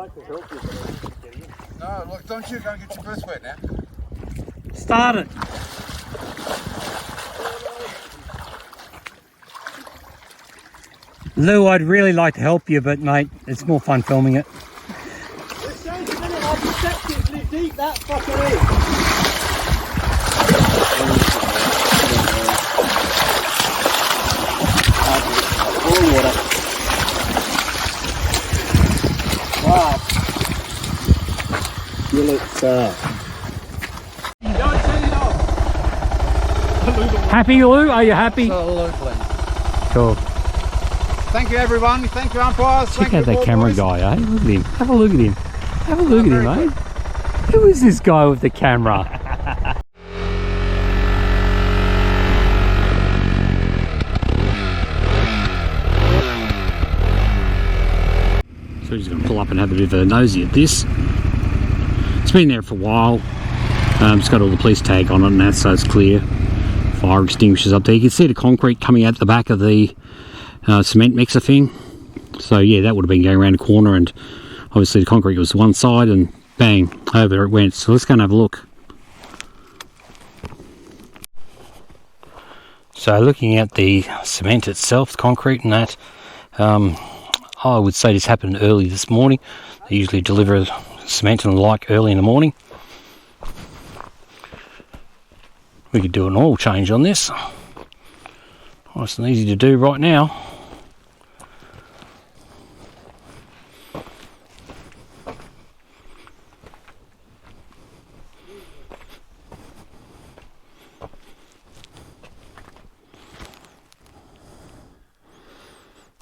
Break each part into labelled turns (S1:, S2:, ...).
S1: like to help you, but I don't get in.
S2: No, look, don't you go and get your boots wet now.
S3: Start it. Lou, I'd really like to help you, but mate, it's more fun filming it.
S1: It's so minute I've deceptively deep that fucker is. All water. Wow. You look
S3: Happy, Lou? Are you happy?
S2: Absolutely.
S3: Cool.
S2: Thank you, everyone. Thank you, umpires.
S3: Check out that camera guy, eh? Look at him. Have a look at him. Have a look at him, eh? Who is this guy with the camera? So we're just going to pull up and have a bit of a nosy at this. It's been there for a while. It's got all the police tag on it and that, so it's clear. Fire extinguishers up there. You can see the concrete coming out the back of the cement mixer thing. So yeah, that would have been going around the corner, and obviously the concrete was one side, and bang, over it went. So let's go and have a look. So looking at the cement itself, the concrete and that, I would say this happened early this morning. They usually deliver cement and the like early in the morning. We could do an oil change on this. Nice and easy to do right now.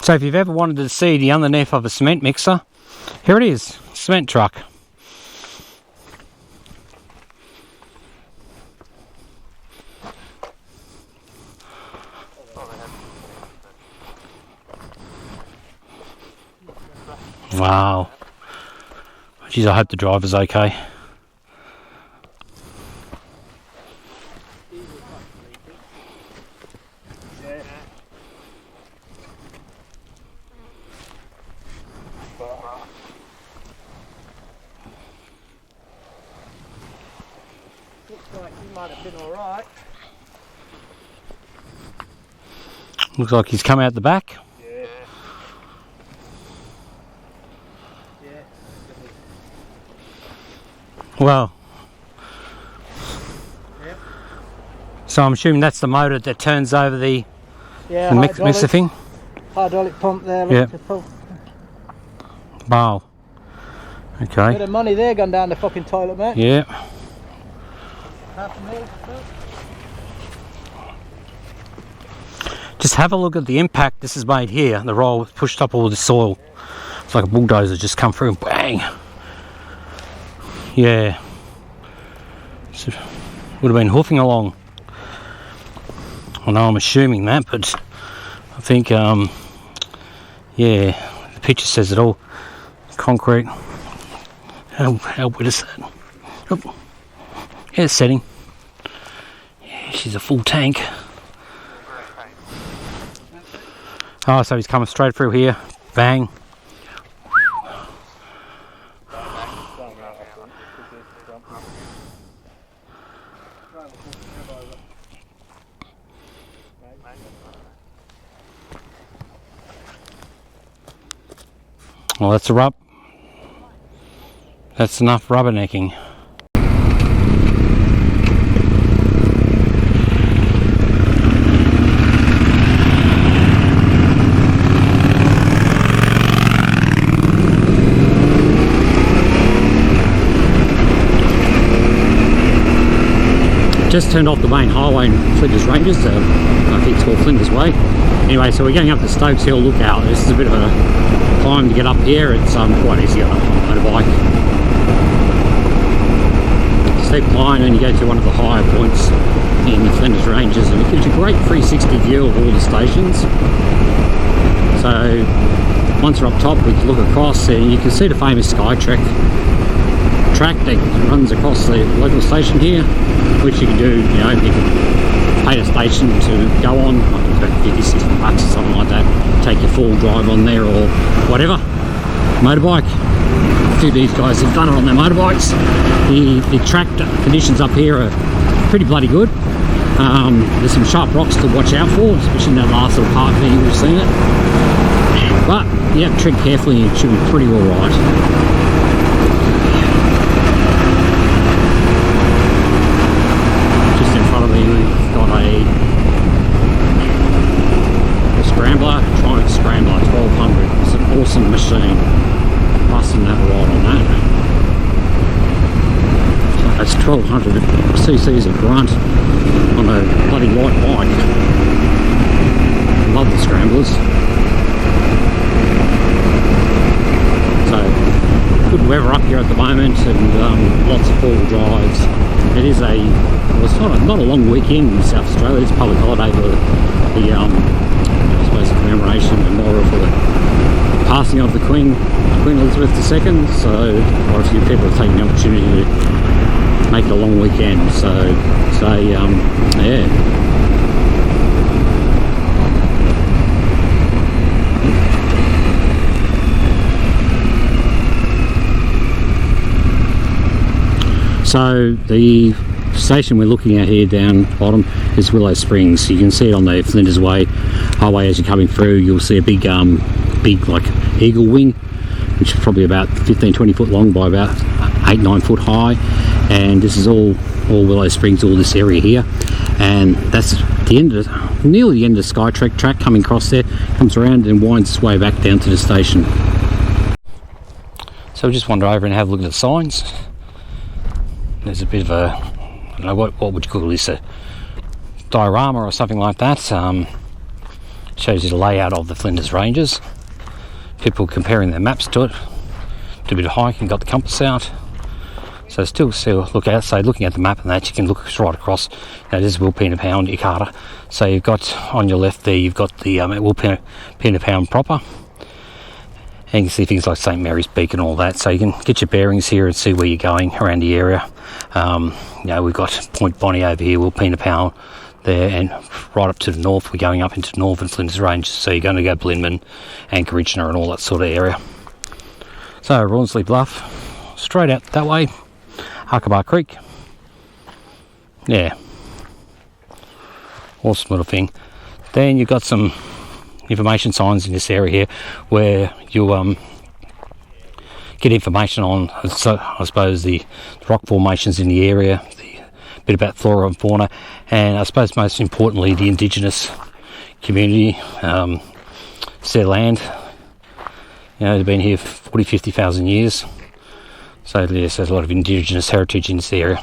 S3: So if you've ever wanted to see the underneath of a cement mixer, here it is, cement truck. Wow. Geez, I hope the driver's okay. Looks like he's come out the back.
S1: Yeah. Yeah.
S3: Well.
S1: Yep.
S3: So I'm assuming that's the motor that turns over the mixer thing.
S1: Hydraulic pump there.
S3: Yeah. Wow. Okay.
S1: Bit of money there gone down the fucking toilet, mate.
S3: Yeah. Just have a look at the impact this has made here. The roll pushed up all the soil. It's like a bulldozer just come through and bang. Yeah. So would have been hoofing along. I know I'm assuming that, but I think, yeah, the picture says it all. Concrete. How wet is that? Oh. Yeah, it's setting. Yeah, she's a full tank. Oh, so he's coming straight through here. Bang. Well, that's a rub. That's enough rubbernecking. Just turned off the main highway in Flinders Ranges, I think it's called Flinders Way. Anyway, so we're going up the Stokes Hill lookout. This is a bit of a climb to get up here. It's quite easy on a motorbike. Steep climb, and you go to one of the higher points in the Flinders Ranges, and it gives you a great 360 view of all the stations. So once we're up top, we can look across and you can see the famous Skytrack track that runs across the local station here, which you can do, you know, you can pay the station to go on, like 50, 60 bucks or something like that, take your full drive on there or whatever. Motorbike, to these guys have done it on their motorbikes. The track conditions up here are pretty bloody good. There's some sharp rocks to watch out for, especially in that last little part there, you've seen it. But yeah, tread carefully and it should be pretty alright. Just in front of me we've got a Scrambler, Triumph Scrambler 1200. It's an awesome machine. Busting that ride on that. That's 1200 cc's of grunt on a bloody light bike. Love the Scramblers. So good weather up here at the moment, and lots of four-wheel drives. It is a, well, it's not a long weekend in South Australia. It's a public holiday for the I suppose the commemoration and memorial for the passing of the Queen Elizabeth II. So quite a few people are taking the opportunity to make it a long weekend. So yeah. So the station we're looking at here down bottom is Willow Springs. You can see it on the Flinders Way highway as you're coming through. You'll see a big like eagle wing, which is probably about 15-20 foot long by about 8-9 foot high, and this is all Willow Springs, all this area here, and that's the end of nearly the end of the Skytrek track. Coming across there, comes around and winds its way back down to the station. So we just wander over and have a look at the signs. There's a bit of a, I don't know, what would you call this, a diorama or something like that. Shows you the layout of the Flinders Ranges. People comparing their maps to it. Did a bit of hiking, got the compass out. So still look outside, looking at the map and that, you can look right across. Now this is Wilpena Pound, Ikara. So you've got on your left there, you've got the Wilpena Pound proper. And you can see things like St Mary's Beak and all that, so you can get your bearings here and see where you're going around the area. You know, we've got Point Bonnie over here, Wilpena Pound there, and right up to the north, we're going up into the northern Flinders Ranges, so you're going to go Blinman, Anchorage and all that sort of area. So Rawnsley Bluff, straight out that way, Huckabar Creek. Yeah, awesome little thing. Then you've got some information signs in this area here where you get information on, so I suppose, the rock formations in the area, a bit about flora and fauna, and I suppose most importantly the indigenous community. It's their land, you know, they've been here for 40-50,000 years, so yes, there's a lot of indigenous heritage in this area.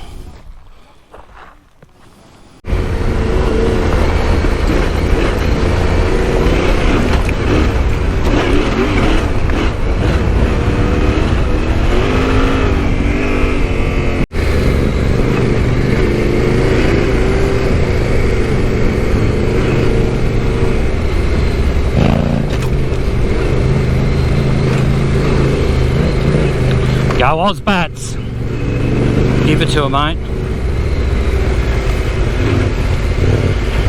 S3: Go Ozbats! Give it to her, mate.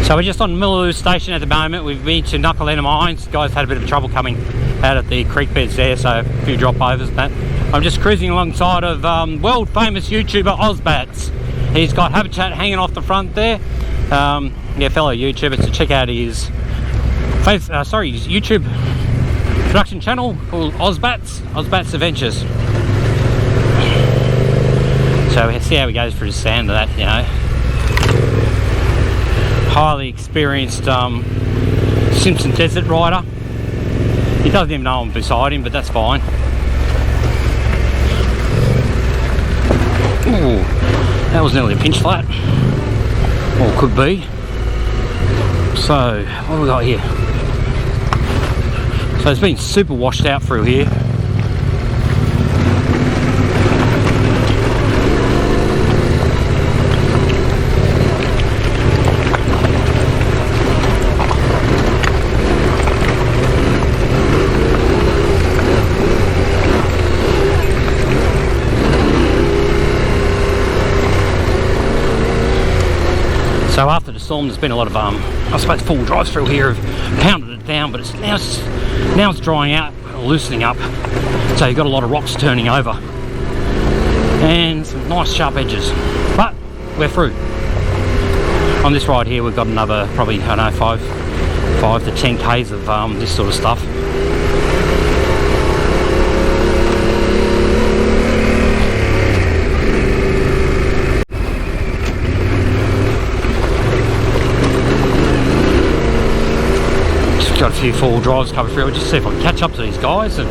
S3: So we're just on Milleloo Station at the moment. We've been to Knuckleena Mines. The guys had a bit of trouble coming out of the creek beds there, so a few drop overs and that. I'm just cruising alongside of world famous YouTuber Ozbats. He's got habitat hanging off the front there. Yeah, fellow YouTuber, so check out his his YouTube production channel called Ozbats Adventures. So we'll see how he goes for his stand of that, you know. Highly experienced Simpson Desert rider. He doesn't even know I'm beside him, but that's fine. Ooh, that was nearly a pinch flat. Or could be. So, what have we got here? So it's been super washed out through here. So after the storm, there's been a lot of, I suppose, full drives through here have pounded it down, but now it's drying out. loosening up. So you've got a lot of rocks turning over. And some nice sharp edges. But we're through. On this ride here we've got another probably, I don't know, 5 to 10 Ks of this sort of stuff. Got a few four-wheel drives coming through. We'll just see if I can catch up to these guys. And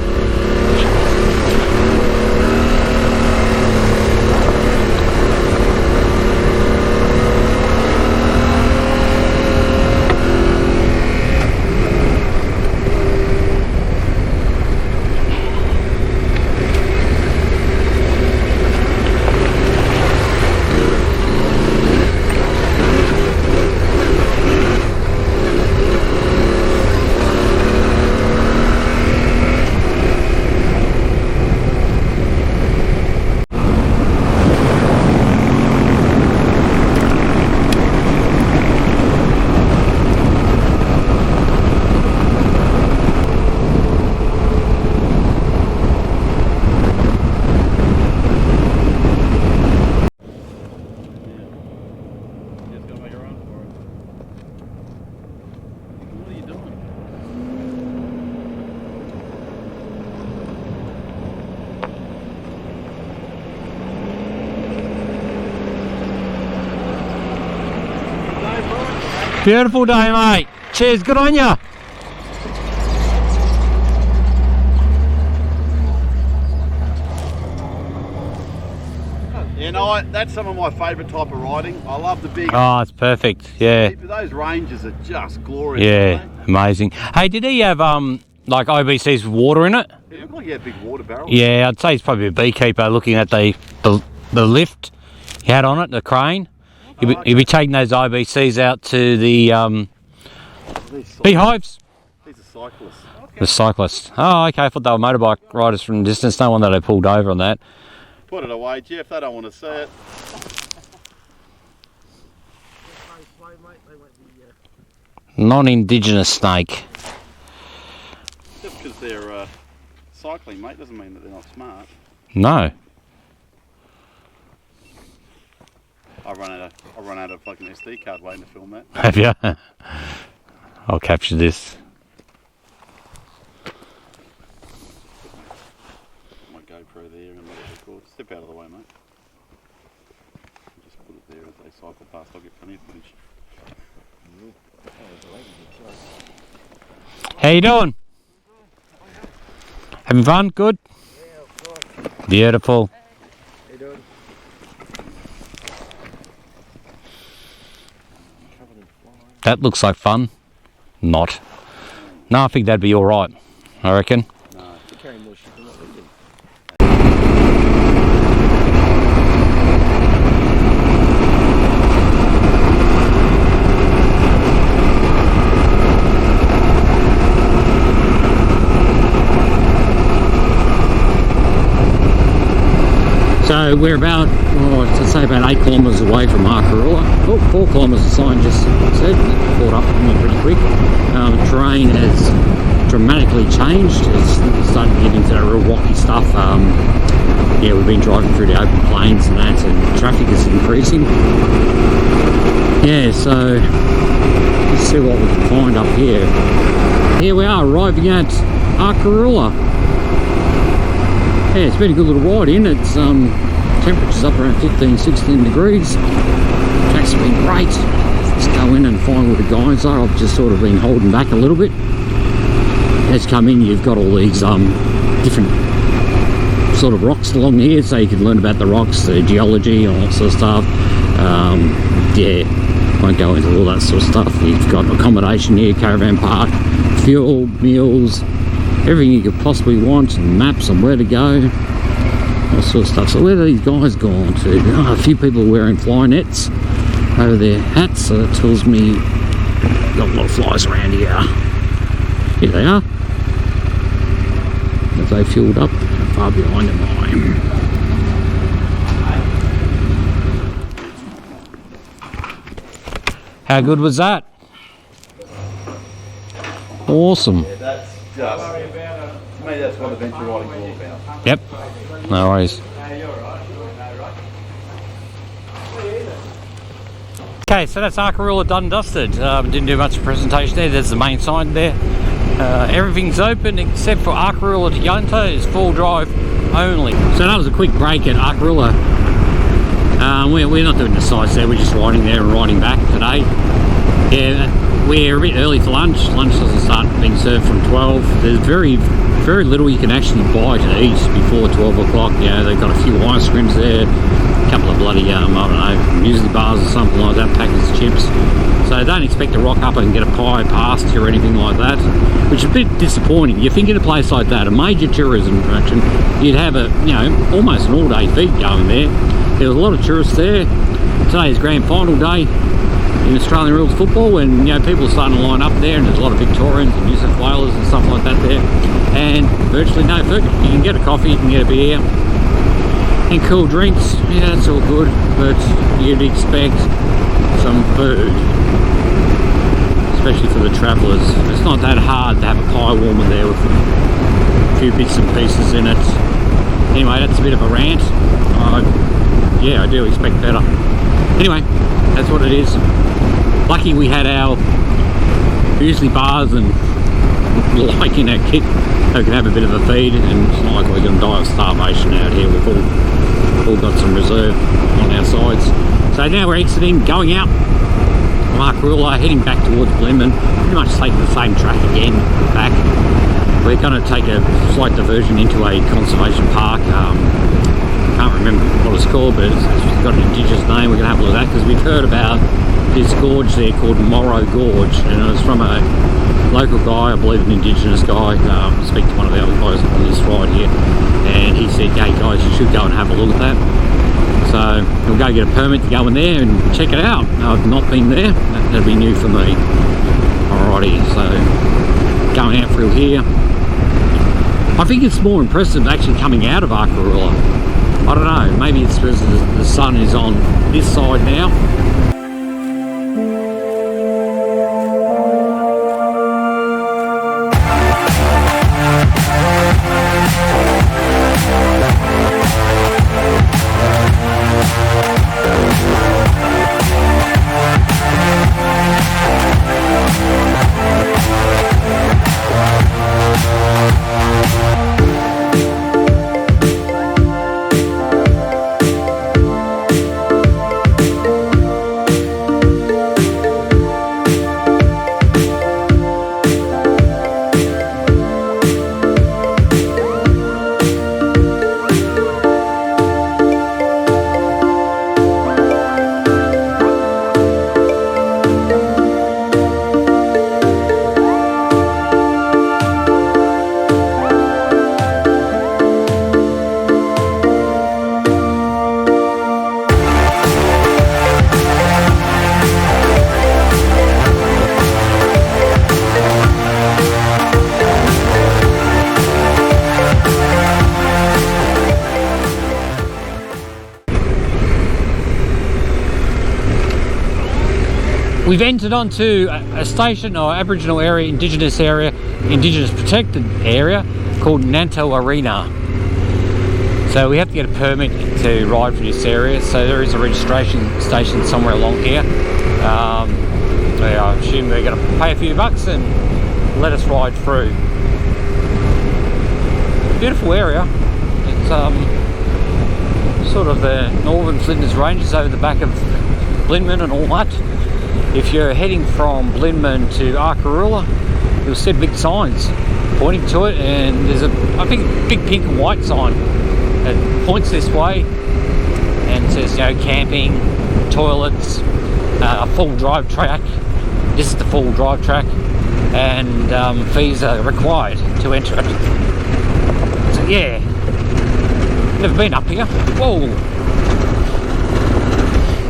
S3: beautiful day, mate. Cheers, good on ya.
S1: You know what? That's some of my favourite type of riding. I love the big.
S3: Oh, it's perfect. Yeah.
S1: Those ranges are just glorious.
S3: Yeah, amazing. Hey, did he have like OBC's water in it?
S1: It looked like he had big water barrels.
S3: Yeah, I'd say he's probably a beekeeper looking at the lift he had on it, the crane. He'll be taking those IBCs out to the beehives.
S1: He's a cyclist.
S3: The cyclist. Oh, okay. I thought they were motorbike riders from a distance. No one that I pulled over on that.
S1: Put it away, Jeff. They don't want to see it.
S3: Non-indigenous snake.
S1: Just because they're cycling, mate, doesn't mean that they're not smart.
S3: No.
S1: I run out of fucking SD card waiting to film that.
S3: Have you? I'll capture this.
S1: My GoPro there and let it record. Step out of the way, mate. Just put it there as they cycle past. I'll get plenty of footage.
S3: How you doing? Having fun? Good?
S4: Yeah, of course.
S3: Beautiful.
S4: How you doing?
S3: That looks like fun. Not. No, I think that'd be alright. I reckon.
S4: No, if you're carrying more shit than what we do.
S3: So we're about, let's say about 8 kilometres away from Arkaroola. Oh, 4 kilometres the sign just said. Caught up on me pretty quick. Terrain has dramatically changed. It's starting to get into that real rocky stuff. Yeah, we've been driving through the open plains and that, and traffic is increasing. Yeah, so let's see what we can find up here. Here we are, arriving at Arkaroola. Yeah, it's been a good little ride in. It's temperature's up around 15-16 degrees. Track's been great. Let's go in and find where the guys are. I've just sort of been holding back a little bit. As you come in, you've got all these different sort of rocks along here, so you can learn about the rocks, the geology, all that sort of stuff. Yeah, won't go into all that sort of stuff. You've got accommodation here, caravan park, fuel, meals, everything you could possibly want, and maps on where to go, all sort of stuff. So where are these guys gone to? Oh, a few people are wearing fly nets over their hats, so that tells me got a lot of flies around here. Here they are. Have they fueled up? How far behind am I? How good was that? Awesome.
S1: Yeah, just, to me that's what adventure riding's all about.
S3: Yep. No worries. Okay, so that's Arkaroola done and dusted. Didn't do much presentation there. There's the main sign there. Everything's open except for Arkaroola to Nanto is full drive only. So that was a quick break at Arkaroola. We're not doing the sights there, we're just riding there and riding back today. Yeah, we're a bit early for lunch. Lunch doesn't start being served from 12. There's very little you can actually buy to eat before 12 o'clock. You know, they've got a few ice creams there, a couple of bloody, I don't know, muesli bars or something like that, packets of chips. So don't expect to rock up and get a pie pasty or anything like that, which is a bit disappointing. You think in a place like that, a major tourism attraction, you'd have a, you know, almost an all-day feed going there. There was a lot of tourists there. Today is grand final day in Australian rules football, and you know, people are starting to line up there, and there's a lot of Victorians and New South Wales and stuff like that there, and virtually no food. You can get a coffee, you can get a beer and cool drinks. Yeah, that's all good, but you'd expect some food, especially for the travellers. It's not that hard to have a pie warmer there with a few bits and pieces in it. Anyway, that's a bit of a rant. Yeah, I do expect better. Anyway, that's what it is. Lucky we had our muesli bars and like in our kit, so we can have a bit of a feed, and it's not like we're going to die of starvation out here. We've all got some reserve on our sides. So now we're exiting, going out from Arkaroola, heading back towards Blenheim, pretty much taking the same track again back. We're going to take a slight diversion into a conservation park. Can't remember what it's called, but it's got an indigenous name. We're going to have a look at that because we've heard about this gorge there called Morrow Gorge, and it was from a local guy, I believe an indigenous guy. Speak to one of the other guys on this ride here, and he said, hey guys, you should go and have a look at that. So we'll go get a permit to go in there and check it out. I've not been there, that'll be new for me. Alrighty, so going out through here. I think it's more impressive actually coming out of Arkaroola. I don't know, maybe it's because the sun is on this side now. We've entered onto a station or Aboriginal area, Indigenous protected area called Nanto Arena. So we have to get a permit to ride for this area. So there is a registration station somewhere along here. I assume they're going to pay a few bucks and let us ride through. Beautiful area. It's sort of the northern Flinders Ranges over the back of Blenheim and all that. If you're heading from Blenheim to Arkaroola, you'll see big signs pointing to it, and there's I think a big pink and white sign that points this way and says, you know, camping, toilets, a full drive track. This is the full drive track, and fees are required to enter it. So yeah, never been up here. Whoa,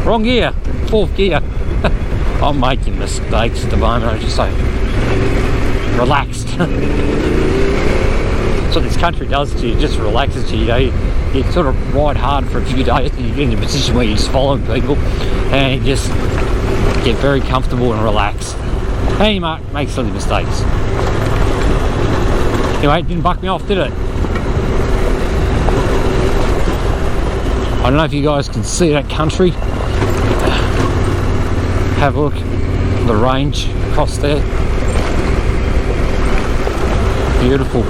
S3: wrong gear, fourth gear. I'm making mistakes at the moment. I'm just so relaxed. That's what this country does to you, just relaxes you. You know, you sort of ride hard for a few days and you get in a position where you're just following people and you just get very comfortable and relaxed. And you might make silly mistakes. Anyway, it didn't buck me off, did it? I don't know if you guys can see that country. Have a look at the range across there. Beautiful.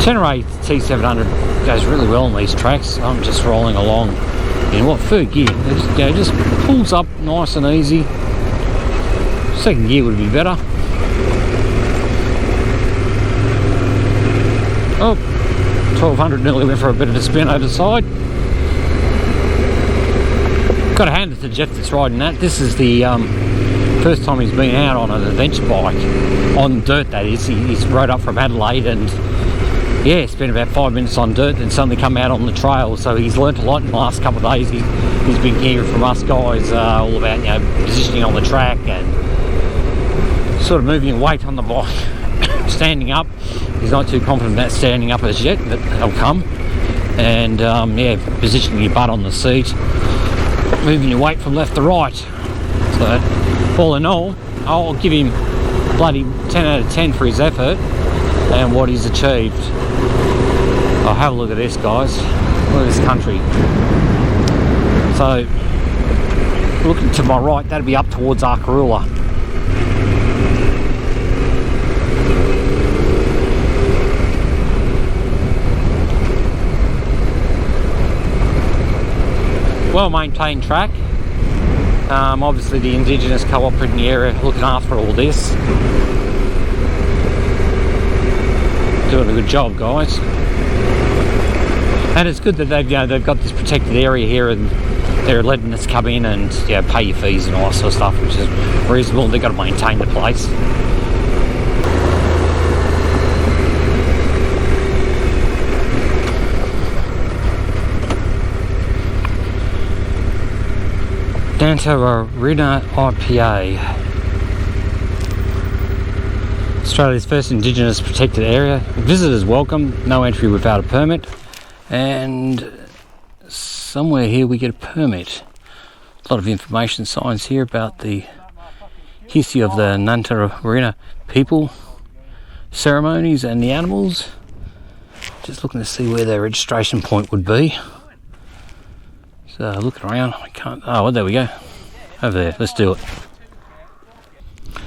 S3: Tenere T700 goes really well on these tracks. I'm just rolling along in what, third gear. It just pulls up nice and easy. Second gear would be better. Oh, 1200 nearly went for a bit of a spin over the side. Got to hand it to Jeff that's riding that. This is the first time he's been out on an adventure bike, on dirt that is. He's rode up from Adelaide and yeah, spent about 5 minutes on dirt, then suddenly come out on the trail. So he's learnt a lot in the last couple of days. He's been hearing from us guys all about, you know, positioning on the track and sort of moving weight on the bike. Standing up, he's not too confident about standing up as yet, but it'll come. And yeah, positioning your butt on the seat, moving your weight from left to right. So all in all, I'll give him bloody 10 out of 10 for his effort and what he's achieved. Oh, have a look at this, guys. Look at this country. So looking to my right, that'll be up towards Akaroola. Well maintained track. Obviously the Indigenous co-op in the area looking after all this. Doing a good job, guys. And it's good that they've got this protected area here and they're letting us come in and pay your fees and all that sort of stuff, which is reasonable. They've got to maintain the place. Nanto Arena IPA. Australia's first Indigenous protected area. Visitors welcome, no entry without a permit. And somewhere here we get a permit. A lot of information signs here about the history of the Nanto Arena people, ceremonies and the animals. Just looking to see where their registration point would be. So looking around, I can't. Oh, well, there we go. Over there. Let's do it.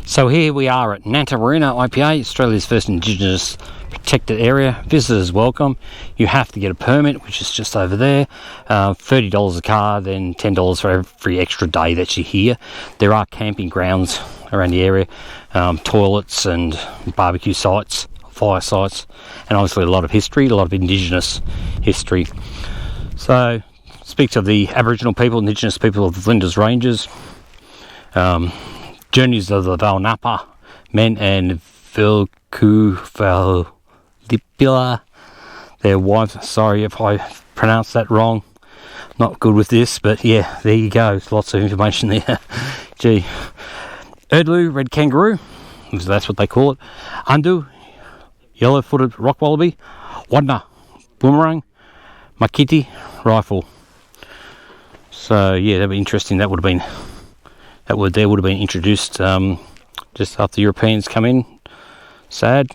S3: So here we are at Nanto Arena IPA, Australia's first Indigenous protected area. Visitors welcome. You have to get a permit, which is just over there. $30 a car, then $10 for every extra day that you're here. There are camping grounds around the area, toilets and barbecue sites, fire sites, and obviously a lot of history, a lot of Indigenous history. So speaks of the Aboriginal people, Indigenous people of the Flinders Ranges, journeys of the Valnapa men and Vilkuvalipila, their wives. Sorry if I pronounced that wrong. Not good with this, but yeah, there you go. Lots of information there. Gee. Erdlu, red kangaroo, that's what they call it. Undu, yellow-footed rock wallaby. Wadna, boomerang. Makiti, rifle. So yeah, that'd be interesting. That would have been introduced just after Europeans come in. Sad.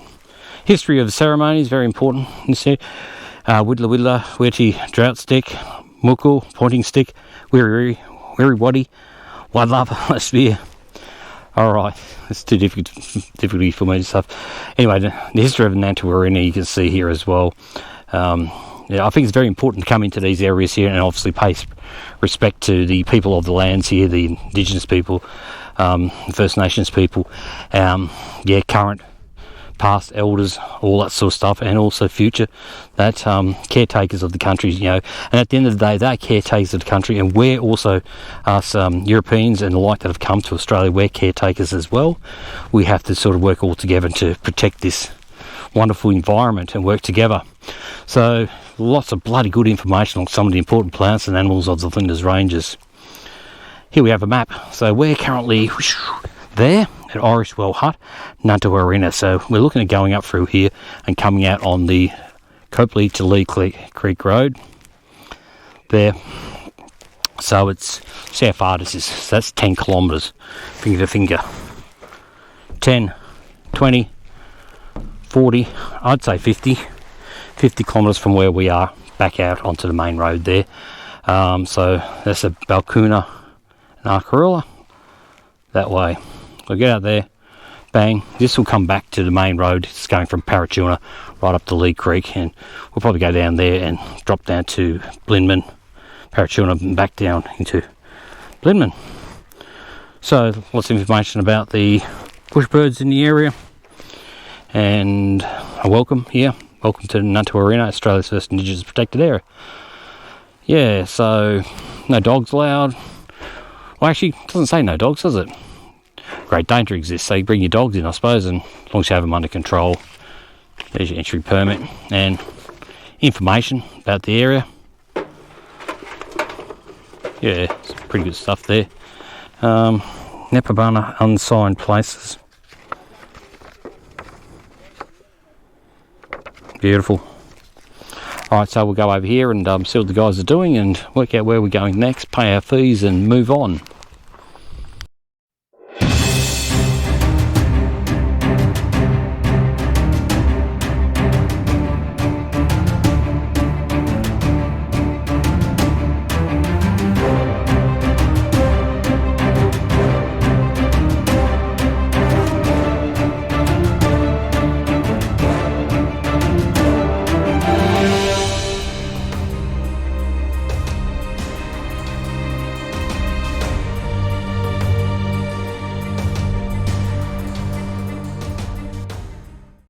S3: History of the ceremonies, very important. Whiddler whiddler, wetty drought stick, muku, pointing stick, weary waddy, wadlap, spear. Alright, it's too difficult for me to stuff. Anyway, the history of the Nanto Arena you can see here as well. Yeah, I think it's very important to come into these areas here and obviously pay respect to the people of the lands here, the Indigenous people, First Nations people, current, past elders, all that sort of stuff, and also future, that caretakers of the country, and at the end of the day, they're caretakers of the country, and we're also, us Europeans and the like that have come to Australia, we're caretakers as well. We have to sort of work all together to protect this wonderful environment and work together. So lots of bloody good information on some of the important plants and animals of the Flinders Ranges. Here we have a map. So we're currently there at Irishwell Hut, Nanto Arena. So we're looking at going up through here and coming out on the Copley to Lee Creek Road there. So it's, see how far this is. So that's 10 kilometres, finger to finger. 10, 20, 40, I'd say 50 kilometres from where we are back out onto the main road there. So that's a Balcuna and Arkaroola that way. We'll get out there, bang, this will come back to the main road. It's going from Parachuna right up to Lee Creek, and we'll probably go down there and drop down to Blindman, Parachuna, and back down into Blindman. So lots of information about the bushbirds in the area, and a welcome here. Welcome to Nanto Arena, Australia's first Indigenous protected area. Yeah, so no dogs allowed. Well, actually, it doesn't say no dogs, does it? Great danger exists, so you bring your dogs in, I suppose, and as long as you have them under control. There's your entry permit and information about the area. Yeah, some pretty good stuff there. Nepabana unsigned places. Beautiful. Alright, so we'll go over here and see what the guys are doing and work out where we're going next, pay our fees and move on.